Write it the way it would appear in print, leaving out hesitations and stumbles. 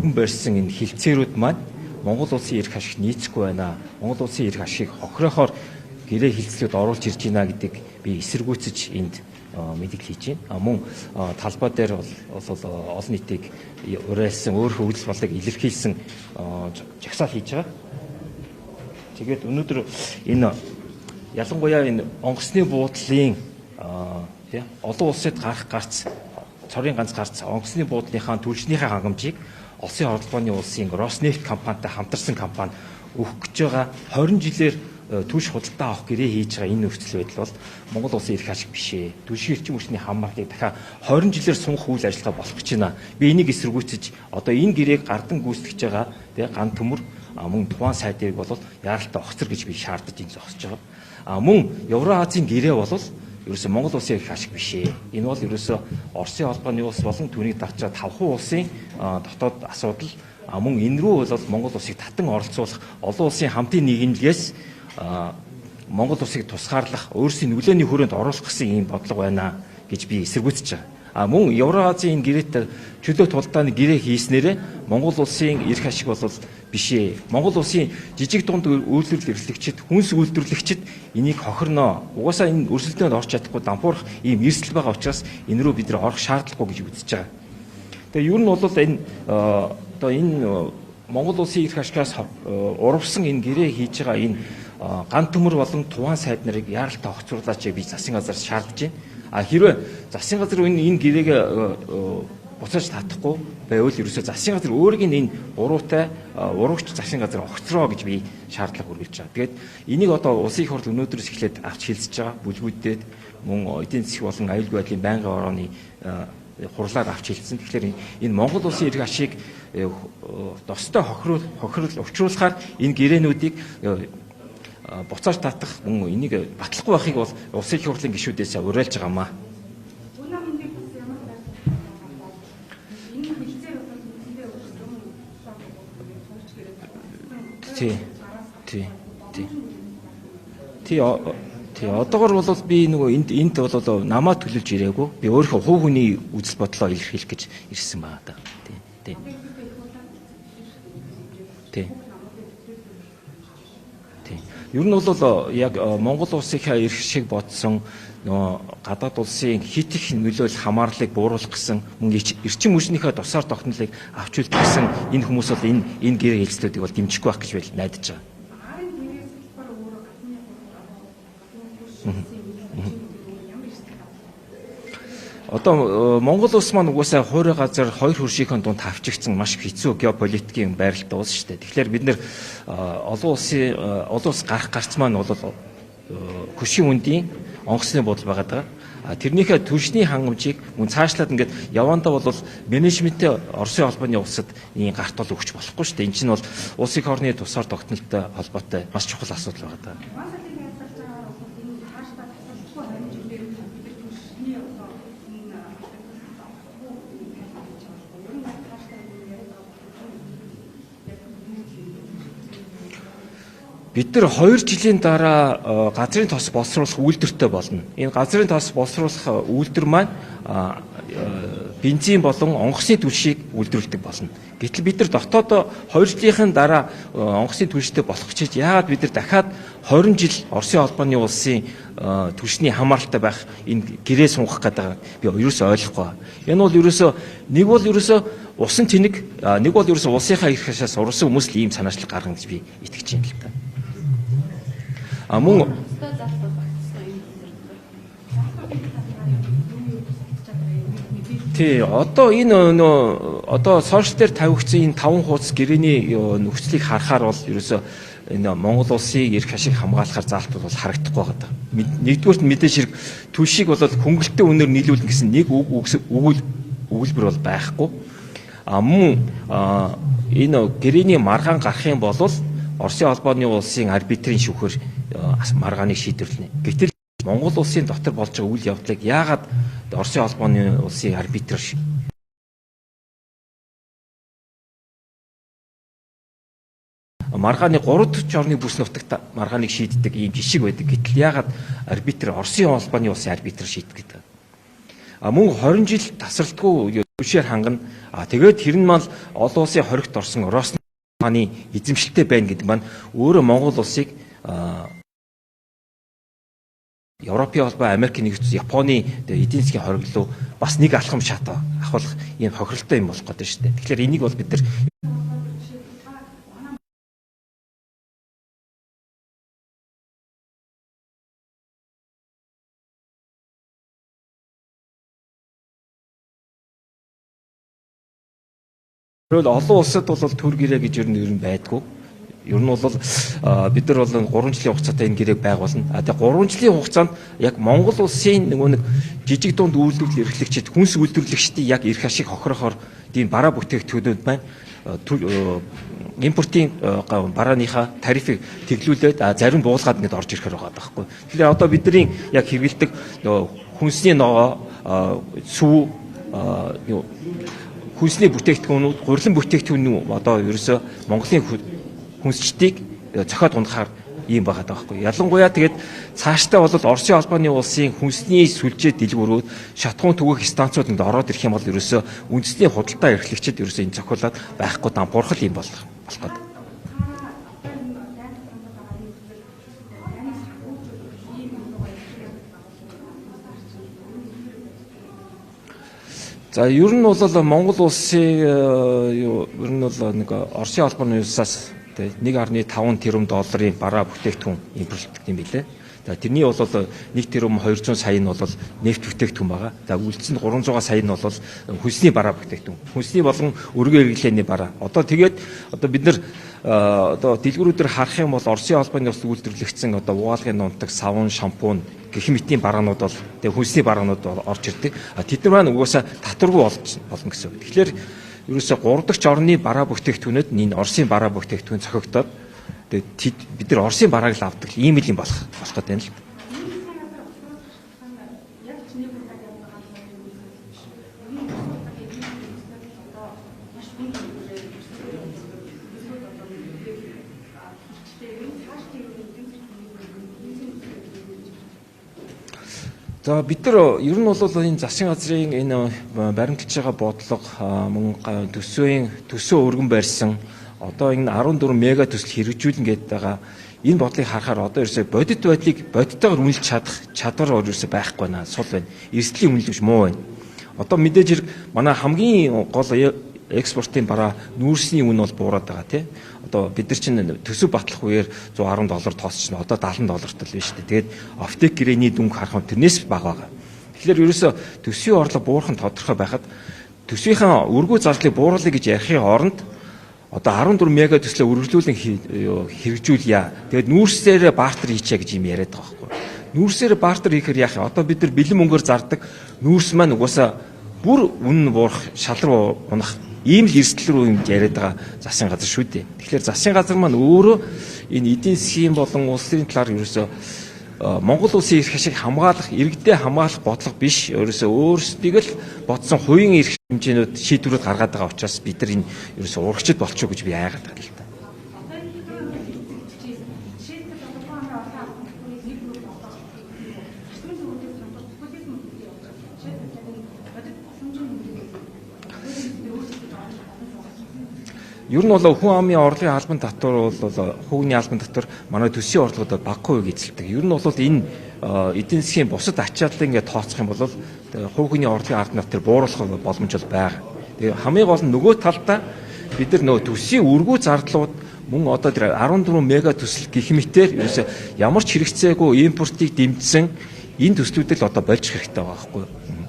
өргөн барьсан энэ хилцээрүүд маань Монгол улсын эрх ашиг нийцэхгүй байна. Монгол улсын эрх ашиг хохирохоор гэрээ хилцлүүд оруулж ирж байна гэдэг би эсэргүүцэж энд мэдээлэл хийж байна. Мөн талбай дээр бол олон нийтийг уриалсан өөр хөгжил болыг илэрхийлсэн жагсаал хийж байгаа. Тэгээд өнөөдөр энэ ялангуяа энэ онгоцны буудлын олон улсад гарц цорын ганц гарц онгоцны буудлынхаа түлшнийхээ хангамжийг Улсын холбооны улсын Роснефть компанитай хамтарсан компани өгөх гэж байгаа 20 жилээр түлш худалдаа авах гэрээ хийж байгаа энэ нөхцөл байдал бол Монгол улсын эрх ашиг биш ээ. Түлшийн эрчим хүчний хамгааллыг дахиад 20 жилээр сунх үйл ажиллагаа болох гэж байна. Би энийг эсэргүүцэж одоо энэ гэрээг гардан гүйцэтгэж байгаа ган төмөр мөн тухайн сайдыг бол яаралтай огцор гэж би шаардаж энэ зогсож байгаа. Мөн Евразийн гэрээ бол ерөөсөө Монгол улсын эрх ашиг биш ээ. Энэ бол ерөөсөө Оросын холбооны улс болон түүнийг дагж байгаа 5 улсын дотоод асуудал. Мөн энэ рүү бол Монгол улсыг татан оролцуулах олон улсын хамтын нийгэмлэгээс Монгол улсыг тусгаарлах, өөрсдийн нөлөөний хүрээнд оруулах гэсэн ийм бодлого байна гэж би эсэргүүцэж байгаа. Мөн Евразийн гэрээтэй чөлөө тулдааны гэрээ хийснээрээ Монгол улсын эрх ашиг бол биш ээ. Монгол улсын жижиг дунд үйлдвэрлэл эрхлэгчид, хүнс үйлдвэрлэгчид энийг хохирноо. Угаасаа энэ өрсөлдөөнд орч чадахгүй дампуурах ийм эрсдэл байгаа учраас энэ рүү бид нэр орох шаардлагагүй гэж үзэж байгаа. Тэгээ ер нь бол энэ Монгол улсын эрх ашигаас урвсан энэ гэрээ хийж байгаа энэ ган төмөр болон туван сайд нарыг яаралтай огцруулаач би засгийн газраас шаардж байна. Хэрвээ засгийн газар энэ гэрээг буцааж татахгүй байвал ерөөсөө засгийн газар өөрийг энэ буруутай урагч засгийн газар огцроо гэж би шаардлага хүргэж байгаа. Тэгээд энийг одоо улсын их хурл өнөөдрөөс эхлээд авч хэлцэж байгаа. Бүлгүүдэд мөн эдийн засгийн болон аюулгүй байдлын байнгын орооны хурлаар авч хэлсэн. Тэгэхээр энэ Монгол улсын эрх ашиг достой хохируулахаар энэ гэрээнүүдийг буцааж татах мөн энийг батлахгүй байхыг бол улсын их хурлын гишүүдээс уриалж байгаамаа. Тий. Одоогор бол би энд бол намаа төлөж ирээгүй. Би өөрийнхөө хувь хүний үзэл бодлоо илэрхийлэх гэж ирсэн байна да. Тий. Ер нь бол яг Монгол улсынхаа эрх шиг бодсон гадаад улсын хит их нөлөөлөл хамаарлыг бууруулах гэсэн мөн эрчим хүчнийхээ тусаар тогтнолыг авч үлдэх гэсэн энэ хүмүүс бол энэ гэрээ хэлцлүүдийг бол дэмжихгүй байх гэж найдаж байгаа. Одоо Монгол улс маань угаасаа хуурай газар хоёр хөршийнхөө дунд тавчигдсан маш хэцүү геополитикийн байралтай улс шүү дээ. Тэгэхээр бид нэр олон улс гарч маань бол хөшийн үндийн онгоцны бодол байгаа. Тэрнийхээ түлшний хангамжийг мөн цаашлаад ингээд явандаа бол менежменттэй Оросын холбооны улсад ийм гарт бол өгч болохгүй шүү дээ. Энэ чинь бол улсын их орны тусаар тогтнолтой холбоотой маш чухал асуудал байгаа. Бид нар 2 жилийн дараа газрын тос боловсруулах үйлдвэртэй болно. Энэ газрын тос боловсруулах үйлдвэр маань бензин болон онгоцны түлшийг үйлдвэрлэдэг болно. Гэтэл бид нар дотоод 2 жилийн дараа онгоцны түлштэй болох гэж яагаад бид нар дахиад 20 жил Оросын холбооны улсын түлшний хамааралтай байх энэ гэрээ сунгах гэдэг би ерөөсөө ойлгохгүй. Энэ бол ерөөсөө нэг бол ерөөсөө усан тэнэг, нэг бол ерөөсөө улсынхаа эрх ашигаас урсан хүмүүс л ийм санаачлал гаргана гэж би итгэж байна л да. Мөн тий одоо энэ одоо сошиал дээр тавигдсан энэ 5 хуудас гэрээний нөхцөлийг харахаар бол ерөөсөө энэ Монгол улсын эрх ашиг хамгаалахаар заалтууд бол харагдахгүй байгаа. Нэгдүгээрт мэдээж хэрэг түлшийг бол хөнгөлөлтөө үнээр нийлүүлнэ гэсэн нэг өгүүлбэр бол байхгүй. Мөн энэ гэрээний маргаан гарах юм бол Оросын холбооны улсын арбитрийн шүүхээр маргааныг шийдвэрлэнэ. Гэтэл Монгол улсын дотор болж байгаа үйл явдлыг яагаад Оросын холбооны улсын арбитр маргааны 3-4 орны бүс нутагт маргааныг шийддэг ийм жишг байдаг. Гэтэл яагаад арбитр Оросын холбооны улсын арбитр шийддэг гэдэг. Мөн 20 жил тасралтгүй түвшээр хангана. Тэгээд тэр нь мал олон улсын хоригт орсон Росны эзэмшилтэй байна гэдэг маань өөрөө Монгол улсыг Европын холбоо, Америкийн нэгдсэн улс, Японы эдийн засгийн хориг руу бас нэг алхам шат авах ийм хохиролтой юм болох гэдэг шүү дээ. Тэгэхээр энийг бол бид нар Тэгвэл олон улсад бол төр гэрээ гэж ер нь байдгүй. Ер нь бол бид нар бол 3 жилийн хугацаатай энэ гэрээг байгуулна. Тэгээ 3 жилийн хугацаанд яг Монгол улсын нэг жижиг дунд үйлдвэрлэл эрхлэгчид, хүнс үйлдвэрлэгчдийн яг эрх ашиг хохирохоор тийм бараа бүтээгдэхүүнүүд байна. Импортын барааныхаа тарифыг тэглүүлээд зарим буулгаад ингэж орж ирэхээр байгаа байхгүй. Тэгэхээр одоо бидний яг хэрэгэлдэг хүнсний ногоо, сүү хүнсний бүтээгдэхүүнүүд, гурилан бүтээгдэхүүн одоо ерөөсө Монголын хүнсчдийг зохиод унахаар ийм байгаа байхгүй. Ялангуяа тэгээд цаашдаа бол Оросын холбооны улсын хүнсний сүлжээ дэлгүүрүүд, шатхуун түгээх станцууд ороод ирэх юм бол ерөөсө үндэсний худалдаа эрхлэгчид ерөөсө энэ зохиолоод байхгүй дампуурхал юм болох гэдэг. За ер нь бол Монгол улсын ер нь бол нэг Оросын холбооны улсаас 1.5 тэрбум долларын бараа бүтээгдэхүүн импортлдог юм билээ. За тэрний бол 1 тэрбум 200 сая нь бол нефт бүтээгдэхүүн байгаа. За үлдсэн 300 сая нь бол хүнсний бараа бүтээгдэхүүн. Хүнсний болон өргөн хэрэглээний бараа. Одоо тэгээд бид нар одоо дэлгүүрүүдээр харах юм бол Оросын холбооны улс үйлдвэрлэгдсэн одоо угаалгын нунтаг, савун, шампунь, гэх мэтийн бараанууд бол тэгээ хүнсний бараанууд орж ирдэг. Тэд нар маань угаасаа татваргүй болно гэсэн үг. Тэгэхээр ерөөсө 3 дахь орны бараа бүтээгдэхүүнөд энэ Оросын бараа бүтээгдэхүүн цохигдоод тэгээд бид нар Оросын барааг л авдаг ийм л юм болох гэдэг юм л. За бид нар ер нь бол энэ засгийн газрын энэ баримталж байгаа бодлого мөн төсөө өргөн барьсан одоо энэ 14 мега төсөл хэрэгжүүлнэ гэдэг байгаа энэ бодлыг харахаар одоо ерөөсөй бодит байдлыг бодиттойгоор үнэлж чадах чадвар ерөөсөй байхгүй байна. Сул байна. Эрсдлийн үнэлж муу байна. Одоо мэдээж хэрэг манай хамгийн гол экспортын бараа нүүрсний үн бол буураад байгаа тийм. Одоо бид нар чинь төсөв батлах үеэр $110 тоосч нь одоо $70 л биш үү. Тэгээд офтек гэрээний дүнг харах нь тэрнээс бага байгаа. Тэгэхээр ерөөсө төсвийн орлого буурах нь тодорхой байхад төсвийнхаа өргөө зардлыг бууруулъя гэж ярихын оронд одоо 14 мега төслөө үргэлжлүүлэн хэрэгжүүлье. Тэгээд нүүрсээр бартер хийчээ гэж юм яриад байгаа байхгүй. Нүүрсээр бартер хийхээр яах вэ? Одоо бид нар бэлэн мөнгөөр зардаг нүүрс маань угаасаа бүр үнэн буурах, шалруу унах ийм л эрсдэл рүү юм яриад байгаа засгийн газар шүү дээ. Тэгэхээр засгийн газар маань өөрөө энэ эдийн засгийн болон улсын талаар ерөөсөө Монгол улсын эрх ашиг хамгаалах, иргэдээ хамгаалах бодлого биш. Ерөөсөө өөрсдийг л бодсон хувийн эрх хэмжээнүүд шийдвэрүүд гаргаад байгаа учраас бид нар энэ ерөөсөө урагчд болчихоо гэж би айгаад байгаа л да. Ер нь бол хүн амын орлогын албан татвар бол хүүгний албан татвар манай төсвийн орлогод багагүй эзэлдэг. Ер нь бол энэ эдийн засгийн бусад ачааллыг ингээд тооцох юм бол хүүгний орлогын албан татвар бууруулах боломж бол байгаа. Тэгээ хамгийн гол нь нөгөө талдаа бид нар нөгөө төсвийн өргөө зардлууд мөн одоо тэр 14 мега төсөл гэх мэтээр ерөөсө ямар ч хэрэгцээгүй импортыг дэмжсэн энэ төслүүдэл одоо болж хэрэгтэй байгаа байхгүй юу?